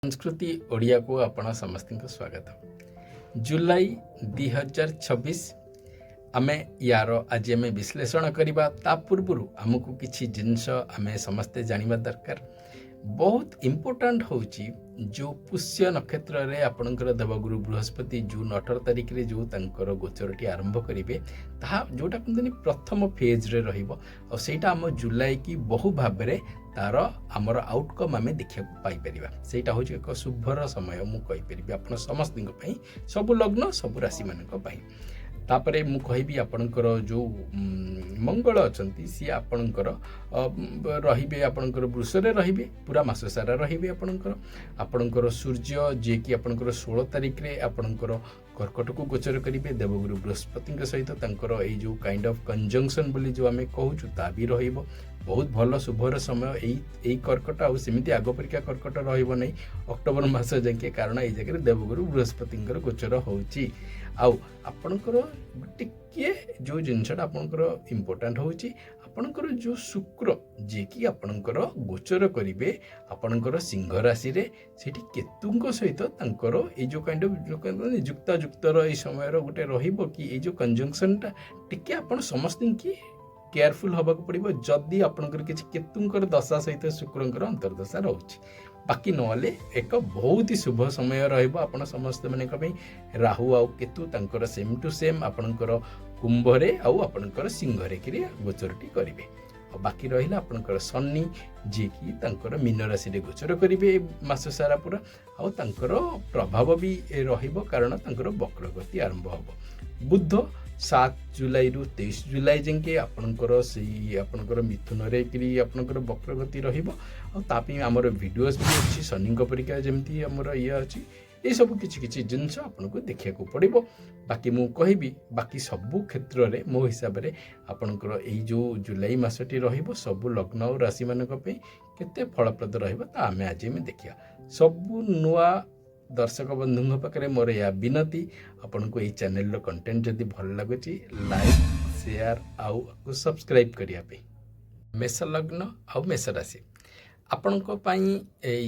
संस्कृति ओडिया को आपण समस्त स्वागत। जुलाई 2026 आमे यार आज आम विश्लेषण करवा ता पूर्व आमको किसी जिनस आमे समस्ते जानिबा दरकार। बहुत इम्पोर्टाट होची जो पुष्य नक्षत्र रे आपणकर देवगुरु बृहस्पति जून 18 तारिख रे जो तांकर गोचरटी आरंभ करिवे ताहा जोटा कहते प्रथम फेज रे रहिबो और सेटा आम जुलाई की बहु भाव रे तार आमर आउटकम आम देखा पाई परिबा। सेटा होची एक शुभर समय मु कहि परिबी आपण समस्त सब लग्न सब राशि मानक पई। तापरे मु कहबी आपणकर जो मंगल अछंती सी आपणकर रहिबे आपणकर वृष रे रहिबे पूरा मास सारा रहिबे आपणकर सूर्य जे कि आपणकर 16 तारिख रे आपणकर कर्कट को गोचर करिवे देवगुरु बृहस्पति सहित तांकर एई जो काइंड ऑफ कंजंक्शन बोली जो आमे कहूछु ता भी रहिबो। बहुत भल शुभर समय एई कर्कट आ सेमिति आग परीक्षा कर्कट रहिबो नै अक्टोबर मास जाके कारण एई जगह देवगुरु बृहस्पति गोचर होउची। आउ आपणकर टिके जो जिनसटा आपणकर इम्पोर्टेंट होउची आपणकर जो शुक्र जे कि आपणकर गोचर करिवे आपणकर सिंह राशि रे सेठी केतुंक सहित तांकर ए जो काइंड ऑफ जो जुक्ता जुक्तर ए समय रो गोटे रहिबो कि ए जो कंजंक्शन टा टिके आपण समस्त की केयरफुल हबा को पड़िबो जदी आपणकर किछि केतुंकर दशा सहित शुक्रंकर अंतर्दशा रहउची। बाकी नले एक बहुत ही शुभ समय रहिबो आपण समस्त माने कबे राहु आ केतु तांकर सेम टू सेम आपणकर कुंभ रे आ आपणकर सिंह रे कि गोचरटी करिवे। बाकी रहिला आपणकर शनि जे कि तांकर मीन राशि रे गोचर करिवे मास सारा पूरा आ तांकर प्रभाव भी रहिबो कारण तांकर वक्रगति आरंभ हबो। बुध 7 जुलाई रु 23 जुलाई जेंके आपणकर से आपणकर मिथुन रे कि आपणकर वक्रगति रहिबो आ तापि हमर वीडियोस भी अछि शनि परीक्षा जेमती हमर ये अछि ये सब किछि जिनस आपनको देखिया को पड़िबो। बाकी मु कहिबी बाकी सब क्षेत्र रे मो हिसाब रे आपणकर एई जो जुलाई मासटी रहिबो सब लग्न और राशि मानक पे केते फलप्रद रहिबो ता आमे आज में देखिया। सब नुआ दर्शक बंधु पाखे मोर या विनती आपन को यही चैनल कंटेंट जदि भल लगुच लाइक शेयर आउ सब्सक्राइब करने। मेष लग्न आउ मेष राशि आपण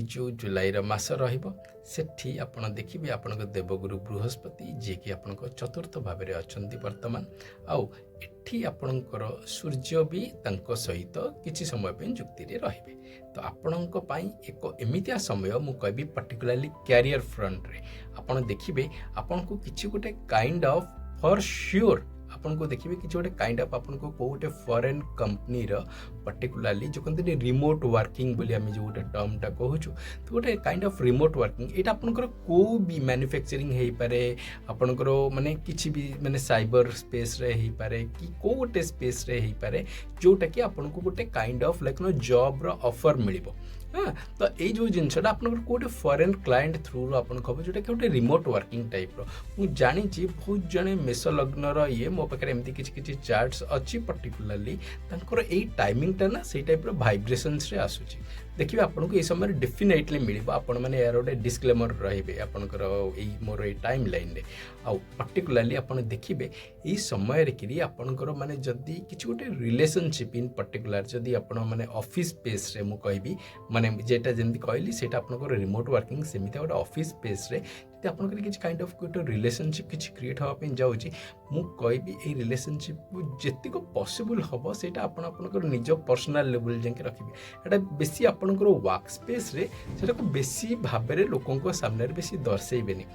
जो जुलाई मास रही आपड़ देखिए आपण देवगुरु बृहस्पति जी कि आपण चतुर्थ भाव में अच्छा वर्तमान आउ एठी आपणकर सूर्य भी तांको सहित किछि समय पे जुक्ति रे रहिबे। तो आपणक पई एक एमितिया समय मु कहबी पर्टिकुलरली कैरियर फ्रंट रे आपण देखिबे आपण को किछि गोटे काइंड ऑफ फॉर श्योर आपन को देखिए कि गोटे काइंड ऑफ आपन को गोटे फॉरेन कंपनी रो पर्टिकुलरली जो कहते रिमोट वर्किंग बोली आम जो गोटे टर्म टा कहूँ तो गोटे काइंड ऑफ रिमोट वर्किंग एटा आपनकर को भी मैन्युफैक्चरिंग हो पारे आपनकर माने किछि भी माने साइबर स्पेस रे हो पारे कि को गोटे स्पेस रे हो पारे जोटा कि आपन को गोटे kind of like no job रो ऑफर मिलिबो। हाँ तो ये जो जिनसा आपन गोटे फॉरेन क्लाइंट थ्रू रो आपन खबर जोटा कि गोटे रिमोट वर्किंग टाइप रो मु जानी बहुत जने मेष लग्न रो ये मो पाखे एमती किछि चार्ट्स अच्छी पर्टिकुलरली तांकर एई टाइमिंग टा ना से टाइप रो वाइब्रेशंस रे आसुची देखिए आपन को ए समय डेफिनेटली मिलिबो। आपण माने यार गोटे डिस्क्लेमर रहिबे आपनकर एई मोर एई टाइम लाइन रे आ पर्टिकुलरली आपण देखिबे एई समय रे कि आपनकर माने जदी किछि गोटे रिलेशनशिप इन पर्टिकुलर जदी आपण माने ऑफिस स्पेस रे मु कहबी माने जेटा जेंति कहली सेटा आपनकर रिमोट वर्किंग सेमिता गोटे ऑफिस स्पेस रे आपनकर किछि काइंड ऑफ गोटे रिलेशनशिप किछि क्रिएट होवा पे जाउची मु कहबी ए रिलेशनशिप को जेतिको पॉसिबल हबो सेटा आपण आपनकर निज पर्सनल लेवल जेंके रखिबे। एटा बेसी आपनकर वर्क स्पेस रे सेटा को बेसी भाबरे लोकन को सामने रे बेसी दर्शेइबेनी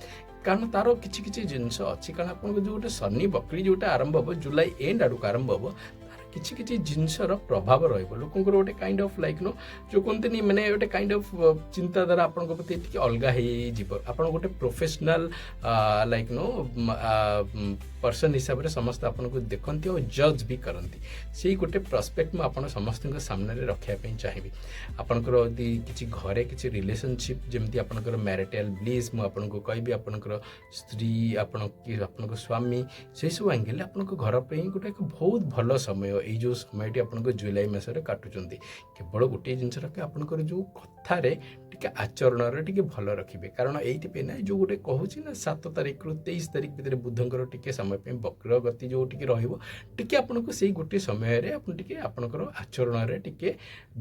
कारण तारो किछि जिंस अछि कारण आपन जो गोटे शनि बकरी जोटा आरंभ हबो जुलाई एंड आडू आरंभ हबो किछि जिनसर प्रभाव रहिबो लोकंकर गोटे काइंड ऑफ लाइक नो जो कोनतनी माने गोटे काइंड ऑफ चिंताधारा आपन को प्रति टिके अलगा हे जीव आपन गोटे प्रोफेशनल लाइक नो पर्सन हिसाब रे समस्त आपन को देखंती और जज भी करंती सेही गोटे प्रोस्पेक्ट में आपन समस्त के सामने रे रखिया पे चाहिबी। आपनकर यदि किछि घरे किछि रिलेशनशिप जेमति आपनकर मैरिटल ब्लिस मु आपन को कहबी आपनकर स्त्री आपन को स्वामी से सब एंगल आपन को घर पे गोटे बहुत भलो समय ଏଇ ଯେଉଁ ସମୟଟି ଆପଣଙ୍କ ଜୁଲାଇ ମାସରେ କାଟୁଛନ୍ତି କେବଳ ଗୋଟିଏ ଜିନିଷ ରଖି ଆପଣଙ୍କର ଯେଉଁ କଥାରେ ଟିକେ ଆଚରଣରେ ଟିକେ ଭଲ ରଖିବେ। କାରଣ ଏଇଥିପାଇଁ ନା ଯେଉଁ ଗୋଟେ କହୁଛି ନା 7 ତାରିଖରୁ 23 ତାରିଖ ଭିତରେ ବୁଧଙ୍କର ଟିକେ ସମୟ ପାଇଁ ବକ୍ର ଗତି ଯେଉଁ ଟିକେ ରହିବ, ଟିକେ ଆପଣଙ୍କୁ ସେଇ ଗୋଟିଏ ସମୟରେ ଆପଣ ଟିକେ ଆପଣଙ୍କର ଆଚରଣରେ ଟିକେ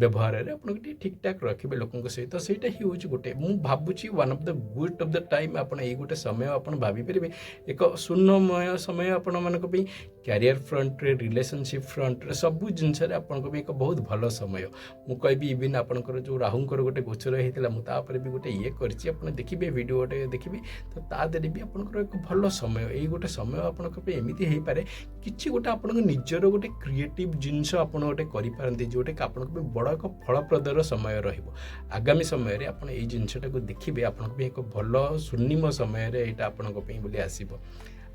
ବ୍ୟବହାରରେ ଆପଣଙ୍କୁ ଟିକେ ଠିକ୍ଠାକ୍ ରଖିବେ ଲୋକଙ୍କ ସହିତ। ସେଇଟା ହିଁ ହେଉଛି ଗୋଟେ, ମୁଁ ଭାବୁଛି one of the good of the time ଆପଣ ଏଇ ଗୋଟେ ସମୟ ଆପଣ ଭାବିପାରିବେ ଏକ ଶୂନ୍ୟମୟ ସମୟ ଆପଣମାନଙ୍କ ପାଇଁ। କ୍ୟାରିୟର ଫ୍ରଣ୍ଟରେ, ରିଲେସନସିପ୍ ଫ୍ରଣ୍ଟରେ, ସବୁ ଜିନିଷରେ ଆପଣଙ୍କ ପାଇଁ ଏକ ବହୁତ ଭଲ ସମୟ। ମୁଁ କହିବି ଇଭିନ୍ ଆପଣଙ୍କର ଯେଉଁ ରାହୁଙ୍କର ଗୋଟେ ଗୋଚର ହେଇଥିଲା, ମୁଁ ତାପରେ ବି ଗୋଟେ ଇଏ କରିଛି, ଆପଣ ଦେଖିବେ ଭିଡ଼ିଓ ଗୋଟେ ଦେଖିବେ, ତ ତା ଦେହରେ ବି ଆପଣଙ୍କର ଏକ ଭଲ ସମୟ। ଏଇ ଗୋଟେ ସମୟ ଆପଣଙ୍କ ପାଇଁ ଏମିତି ହେଇପାରେ କିଛି ଗୋଟେ ଆପଣଙ୍କ ନିଜର ଗୋଟେ କ୍ରିଏଟିଭ୍ ଜିନିଷ ଆପଣ ଗୋଟେ କରିପାରନ୍ତି, ଯେଉଁଟାକି ଆପଣଙ୍କ ପାଇଁ ବଡ଼ ଏକ ଫଳପ୍ରଦର ସମୟ ରହିବ। ଆଗାମୀ ସମୟରେ ଆପଣ ଏଇ ଜିନିଷଟାକୁ ଦେଖିବେ, ଆପଣଙ୍କ ପାଇଁ ଏକ ଭଲ ସ୍ୱର୍ଣ୍ଣିମ ସମୟରେ ଏଇଟା ଆପଣଙ୍କ ପାଇଁ ବୋଲି ଆସିବ।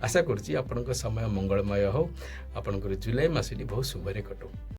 ଆଶା କରୁଛି ଆପଣଙ୍କ ସମୟ ମଙ୍ଗଳମୟ ହେଉ, ଆପଣଙ୍କର ଜୁଲାଇ ମାସଟି ବହୁତ ଶୁଭରେ କଟୁ।